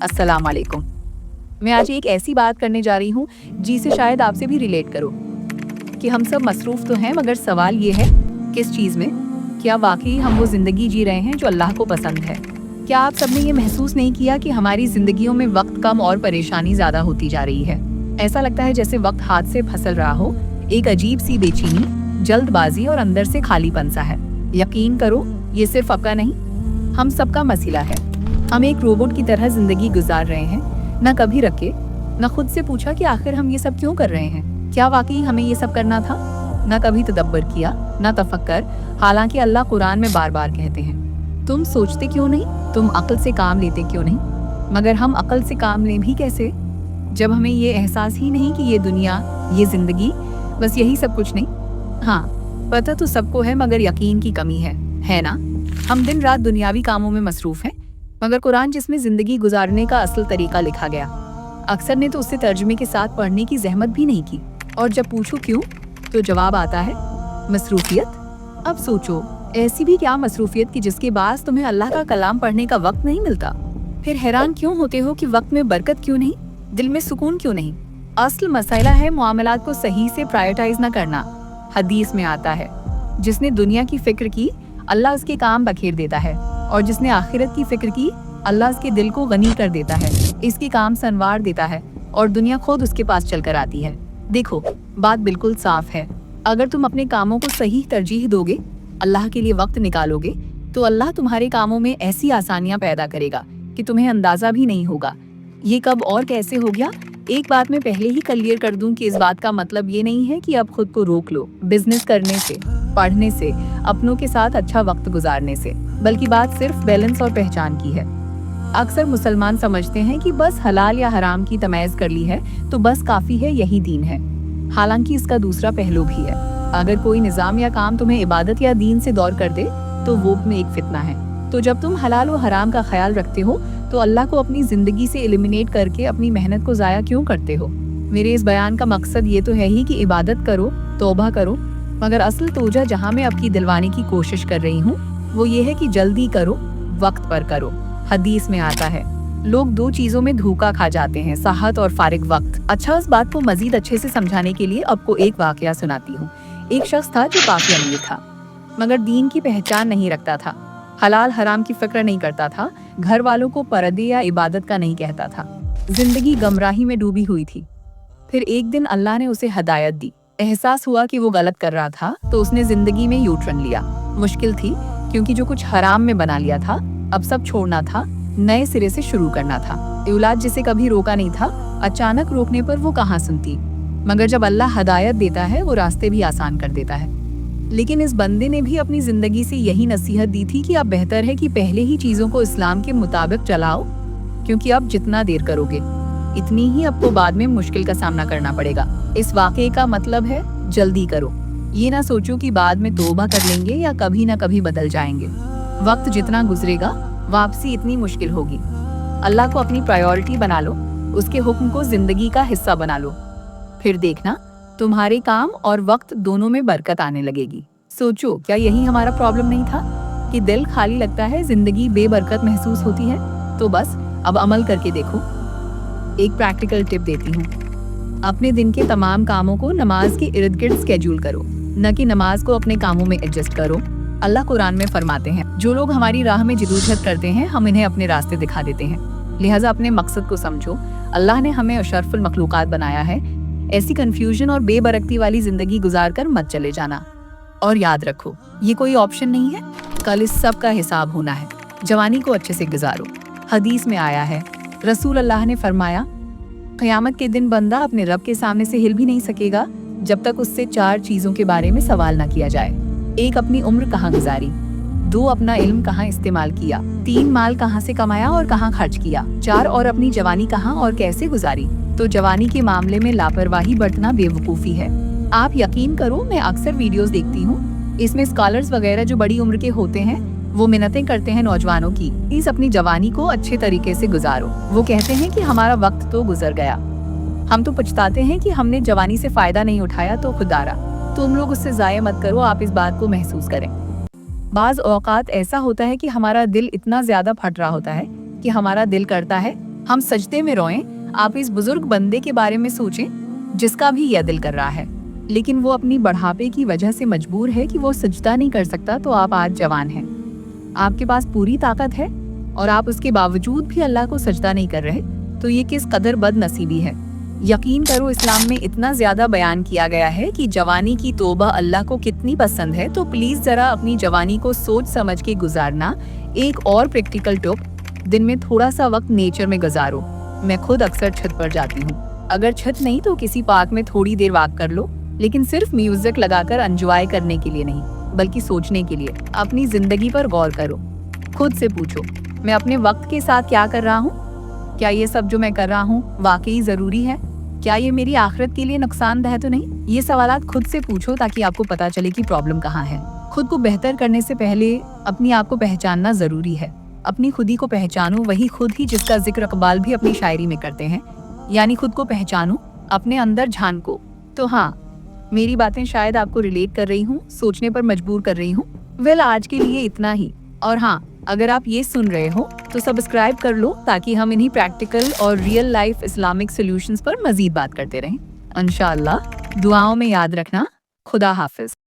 अस्सलाम वालेकुम। मैं आज एक ऐसी बात करने जा रही हूँ जिसे शायद आपसे भी रिलेट करो कि हम सब मसरूफ तो हैं, मगर सवाल ये है किस चीज़ में? क्या वाकई हम वो ज़िंदगी जी रहे हैं जो अल्लाह को पसंद है? क्या आप सबने ये महसूस नहीं किया कि हमारी ज़िंदगियों में वक्त कम और परेशानी ज़्यादा होती जा रही है? ऐसा लगता है जैसे वक्त हाथ से फिसल रहा हो। एक अजीब सी बेचैनी, जल्दबाजी और अंदर से खालीपन सा है। यकीन करो, ये सिर्फ आपका नहीं, हम सबका मसला है। हम एक रोबोट की तरह जिंदगी गुजार रहे हैं, न कभी रखे, न खुद से पूछा कि आखिर हम ये सब क्यों कर रहे हैं। क्या वाकई हमें ये सब करना था? न कभी तदब्बर किया, न तफक्कर। हालांकि अल्लाह कुरान में बार बार कहते हैं, तुम सोचते क्यों नहीं, तुम अक्ल से काम लेते क्यों नहीं? मगर हम अक्ल से काम लें भी कैसे जब हमें ये एहसास ही नहीं कि ये दुनिया, ये जिंदगी, बस यही सब कुछ नहीं। हाँ, पता तो सबको है, मगर यकीन की कमी है ना? हम दिन रात दुनियावी कामों में मसरूफ हैं, मगर कुरान जिसमें जिंदगी गुजारने का असल तरीका लिखा गया, अक्सर ने तो उससे तर्जुमे के साथ पढ़ने की जहमत भी नहीं की। और जब पूछो क्यों, तो जवाब आता है मसरूफियत। अब सोचो, ऐसी भी क्या मसरूफियत की जिसके बाद तुम्हें अल्लाह का कलाम पढ़ने का वक्त नहीं मिलता? फिर हैरान क्यों होते हो कि वक्त में बरकत क्यों नहीं, दिल में सुकून क्यों नहीं? असल मसला है मामलात को सही से प्रायोरिटाइज न करना। हदीस में आता है, जिसने दुनिया की फिक्र की, अल्लाह उसके काम बखेर देता है, और जिसने आखिरत की फिक्र की, अल्लाह उसके दिल को गनी कर देता है, इसके काम संवार देता है, और दुनिया खुद उसके पास चलकर आती है। देखो, बात बिल्कुल साफ है। अगर तुम अपने कामों को सही तरजीह दोगे, अल्लाह के लिए वक्त निकालोगे, तो अल्लाह तुम्हारे कामों में ऐसी आसानियां पैदा करेगा कि तुम्हें अंदाजा भी नहीं होगा। ये कब और कैसे हो गया? एक बात मैं पहले ही क्लियर कर दूं कि इस बात का मतलब ये नहीं है कि अब खुद को रोक लो बिजनेस करने से, पढ़ने से, अपनों के साथ अच्छा वक्त गुजारने से, बल्कि बात सिर्फ बैलेंस और पहचान की है। अक्सर मुसलमान समझते हैं कि बस हलाल या हराम की तमीज़ कर ली है तो बस काफी है, यही दीन है। हालांकि इसका दूसरा पहलू भी है। अगर कोई निज़ाम या काम तुम्हें इबादत या दीन से दूर कर दे तो वो में एक फितना है। तो जब तुम हलाल और हराम का ख्याल रखते हो तो अल्लाह को अपनी जिंदगी से एलिमिनेट करके अपनी मेहनत को जाया क्यों करते हो? मेरे इस बयान का मकसद ये तो है ही कि इबादत करो, तौबा करो, मगर असल तोजा जहाँ मैं आपकी दिलवाने की कोशिश कर रही हूँ वो ये है कि जल्दी करो, वक्त पर करो। हदीस में आता है, लोग दो चीजों में धोखा खा जाते हैं, साहत और फारिग वक्त। अच्छा, इस बात को मजीद अच्छे से समझाने के लिए आपको एक वाकया सुनाती हूँ। एक शख्स था जो काफी अमीर था, मगर दीन की पहचान नहीं रखता था, हलाल हराम की फिक्र नहीं करता था, घर वालों को पर्दे या इबादत का नहीं कहता था। जिंदगी गमराही में डूबी हुई थी। फिर एक दिन अल्लाह ने उसे हदायत दी। एहसास हुआ कि वो गलत कर रहा था, तो उसने जिंदगी में यू टर्न लिया। मुश्किल थी, क्योंकि जो कुछ हराम में बना लिया था अब सब छोड़ना था, नए सिरे से शुरू करना था। औलाद जिसे कभी रोका नहीं था, अचानक रोकने पर वो कहाँ सुनती। मगर जब अल्लाह हदायत देता है वो रास्ते भी आसान कर देता है। लेकिन इस बंदे ने भी अपनी जिंदगी से यही नसीहत दी थी कि अब बेहतर है कि पहले ही चीजों को इस्लाम के मुताबिक चलाओ, क्योंकि अब जितना देर करोगे इतनी ही आपको बाद में मुश्किल का सामना करना पड़ेगा। इस वाकये का मतलब है जल्दी करो। ये ना सोचो कि बाद में तौबा कर लेंगे या कभी ना कभी बदल जाएंगे। वक्त जितना गुजरेगा वापसी इतनी मुश्किल होगी। अल्लाह को अपनी प्रायोरिटी बना लो, उसके हुक्म को जिंदगी का हिस्सा बना लो, फिर देखना तुम्हारे काम और वक्त दोनों में बरकत आने लगेगी। सोचो, क्या यही हमारा प्रॉब्लम नहीं था कि दिल खाली लगता है, जिंदगी बेबरकत महसूस होती है? तो बस अब अमल करके देखो। एक प्रैक्टिकल टिप देती हूँ, अपने दिन के तमाम कामों को नमाज के इर्द गिर्द स्केड्यूल करो, न कि नमाज को अपने कामों में एडजस्ट करो। अल्लाह कुरान में फरमाते हैं, जो लोग हमारी राह में जदोजहद करते हैं हम इन्हें अपने रास्ते दिखा देते हैं। लिहाजा अपने मकसद को समझो। अल्लाह ने हमें अशरफुल मखलूकात बनाया है। ऐसी कंफ्यूजन और बेबरकती वाली जिंदगी गुजार कर मत चले जाना। और याद रखो, ये कोई ऑप्शन नहीं है, कल इस सब का हिसाब होना है। जवानी को अच्छे से गुजारो। हदीस में आया है, रसूल अल्लाह ने फरमाया, क़यामत के दिन बंदा अपने रब के सामने से हिल भी नहीं सकेगा जब तक उससे 4 चीजों के बारे में सवाल न किया जाए। 1, अपनी उम्र कहाँ गुजारी। 2, अपना इल्म कहाँ इस्तेमाल किया। 3, माल कहाँ से कमाया और कहाँ खर्च किया। 4, और अपनी जवानी कहाँ और कैसे गुजारी। तो जवानी के मामले में लापरवाही बरतना बेवकूफ़ी है। आप यकीन करो, मैं अक्सर वीडियोस देखती हूँ, इसमें स्कॉलर्स वगैरह जो बड़ी उम्र के होते हैं वो मिन्नतें करते हैं नौजवानों की, इस अपनी जवानी को अच्छे तरीके से गुजारो। वो कहते हैं कि हमारा वक्त तो गुजर गया, हम तो पछताते हैं कि हमने जवानी से फायदा नहीं उठाया। तो खुदारा तुम लोग उससे ज़ाया मत करो, आप इस बात को महसूस करें। बाज़ औक़ात ऐसा होता है कि हमारा दिल इतना ज़्यादा फट रहा होता है कि हमारा दिल करता है हम सजदे में रोएं, आप इस बुजुर्ग बंदे के बारे में सोचें जिसका भी यह दिल कर रहा है, लेकिन वो अपनी बढ़ापे की वजह से मजबूर है कि वो सजदा नहीं कर सकता। तो आप आज जवान हैं, आपके पास पूरी ताकत है और आप उसके बावजूद भी अल्लाह को सजदा नहीं कर रहे, तो ये किस कदर बदनसीबी है। यकीन करो, इस्लाम में इतना ज्यादा बयान किया गया है कि जवानी की तौबा अल्लाह को कितनी पसंद है। तो प्लीज जरा अपनी जवानी को सोच समझ के गुजारना। एक और प्रैक्टिकल टिप, दिन में थोड़ा सा वक्त नेचर में गुजारो। मैं खुद अक्सर छत पर जाती हूँ, अगर छत नहीं तो किसी पार्क में थोड़ी देर वॉक कर लो, लेकिन सिर्फ म्यूजिक लगाकर एंजॉय करने के लिए नहीं, बल्कि सोचने के लिए। अपनी जिंदगी पर गौर करो, खुद से पूछो, मैं अपने वक्त के साथ क्या कर रहा हूँ? क्या ये सब जो मैं कर रहा हूँ वाकई जरूरी है? क्या ये मेरी आखिरत के लिए नुकसानदेह तो नहीं? ये सवालात खुद से पूछो ताकि आपको पता चले कि प्रॉब्लम कहाँ है। खुद को बेहतर करने से पहले अपनी आप को पहचानना जरूरी है। अपनी खुदी को पहचानो, वही खुद ही जिसका जिक्र इकबाल भी अपनी शायरी में करते हैं, यानी खुद को पहचानो, अपने अंदर झांको। तो हाँ, मेरी बातें शायद आपको रिलेट कर रही हूँ, सोचने पर मजबूर कर रही हूँ। वेल, आज के लिए इतना ही। और हाँ, अगर आप ये सुन रहे हो तो सब्सक्राइब कर लो ताकि हम इन्हीं प्रैक्टिकल और रियल लाइफ इस्लामिक सॉल्यूशंस पर मजीद बात करते रहें। इंशाअल्लाह। दुआओं में याद रखना। खुदा हाफिज।